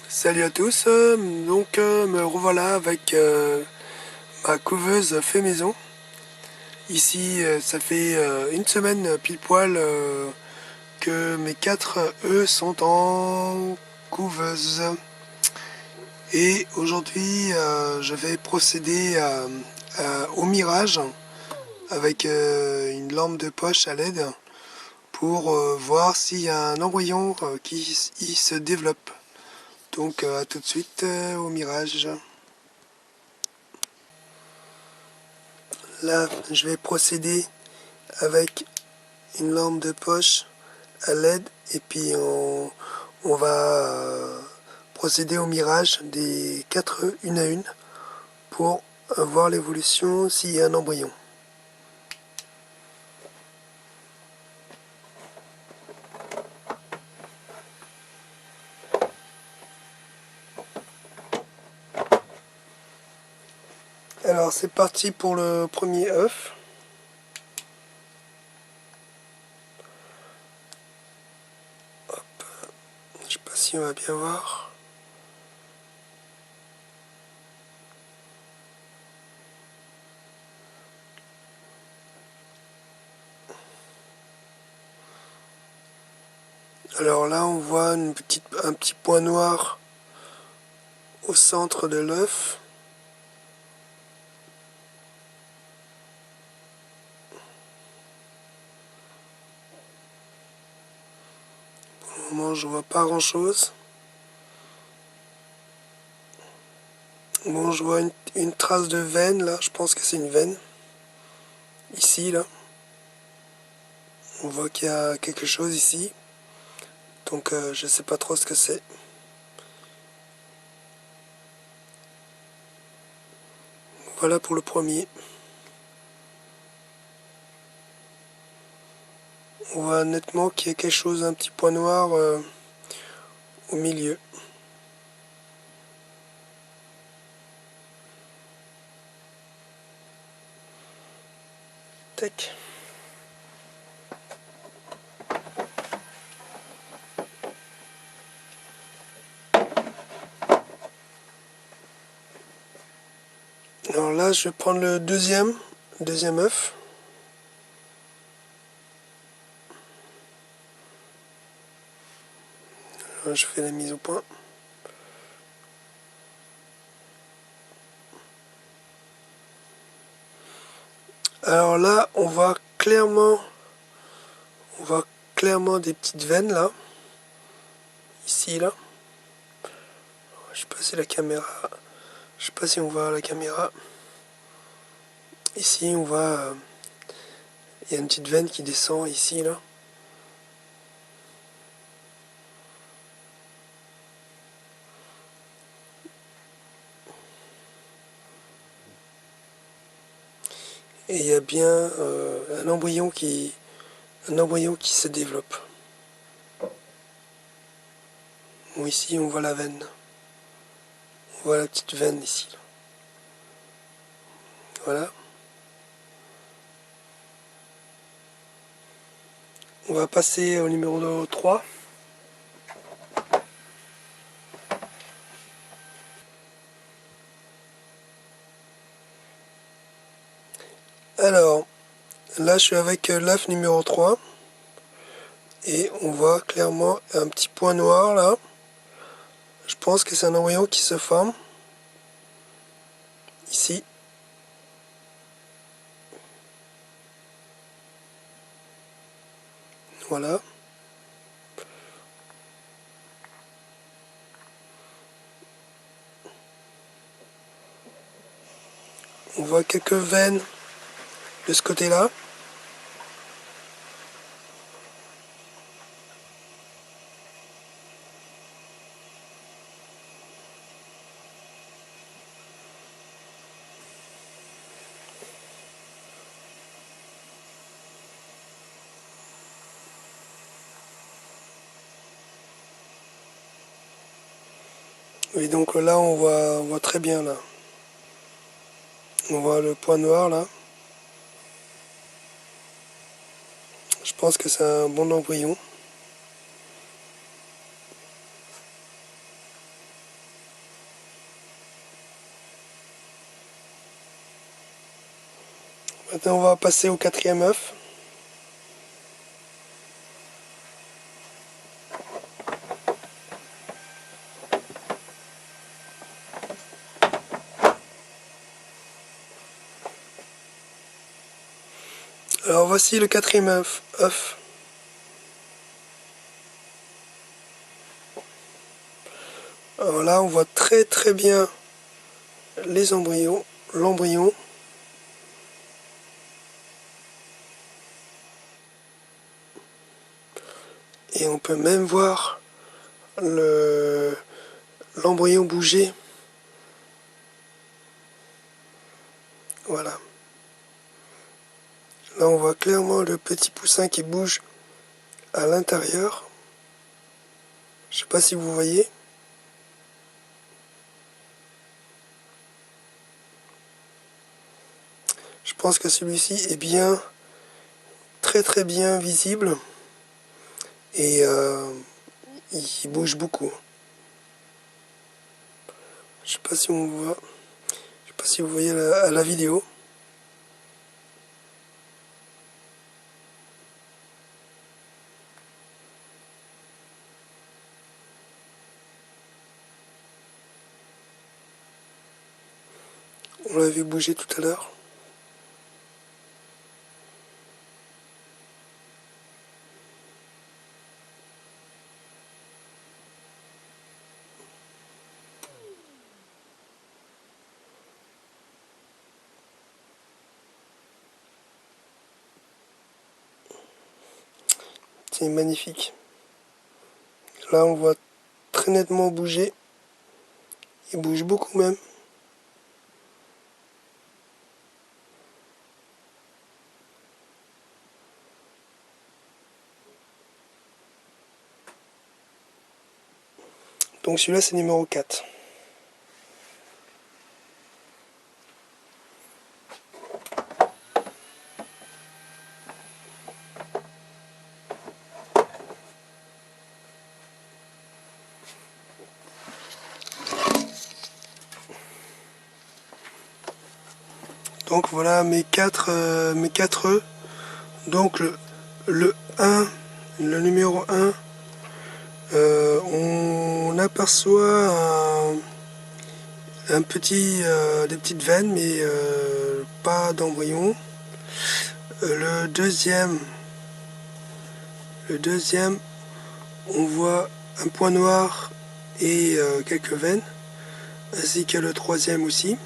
Salut à tous, me revoilà avec ma couveuse fait maison. Ici, ça fait une semaine pile poil que mes 4 œufs sont en couveuse. Et aujourd'hui, je vais procéder au mirage avec une lampe de poche à LED pour voir s'il y a un embryon qui se développe. Donc à tout de suite au mirage. Là, je vais procéder avec une lampe de poche à LED et puis on va procéder au mirage des 4 œufs une à une pour voir l'évolution s'il y a un embryon. Alors c'est parti pour le premier œuf. Je sais pas si on va bien voir. Alors là on voit un petit point noir au centre de l'œuf. Pour le moment je vois pas grand chose. Bon, je vois une trace de veine là, je pense que c'est une veine. Ici là. On voit qu'il y a quelque chose ici. Donc je sais pas trop ce que c'est. Voilà pour le premier. On voit nettement qu'il y a quelque chose, un petit point noir au milieu. Tac. Alors là, je vais prendre le deuxième œuf. Alors, je fais la mise au point. Alors là, on voit clairement des petites veines là, ici là. Je sais pas si la caméra, je sais pas si on voit la caméra. Ici, on voit, il y a une petite veine qui descend ici là. Et il y a bien un embryon qui se développe. Bon, ici, on voit la veine. On voit la petite veine ici. Voilà. On va passer au numéro 3. Alors, là, je suis avec l'œuf numéro 3. Et on voit clairement un petit point noir là. Je pense que c'est un embryon qui se forme. Ici. Voilà. On voit quelques veines de ce côté-là. Et donc là, on voit très bien là. On voit le point noir là. Je pense que c'est un bon embryon. Maintenant on va passer au 4e œuf. Alors voici le 4e œuf. Alors là on voit très bien les embryons, l'embryon. Et on peut même voir l'embryon bouger. Voilà. Là on voit clairement le petit poussin qui bouge à l'intérieur. Je sais pas si vous voyez. Je pense que celui-ci est bien, très bien visible. Et il bouge beaucoup. Je sais pas si on voit. Je sais pas si vous voyez à la vidéo. On l'a vu bouger tout à l'heure. C'est magnifique. Là, on voit très nettement bouger. Il bouge beaucoup même. Donc celui-là, c'est numéro 4. Donc voilà mes 4 œufs. Donc le 1, le numéro 1, on aperçoit des petites veines, mais pas d'embryon. Le deuxième, on voit un point noir et quelques veines, ainsi que le 3e aussi.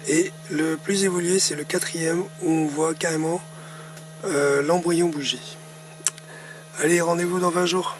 Et le plus évolué, c'est le 4e, où on voit carrément l'embryon bouger. Allez, rendez-vous dans 20 jours.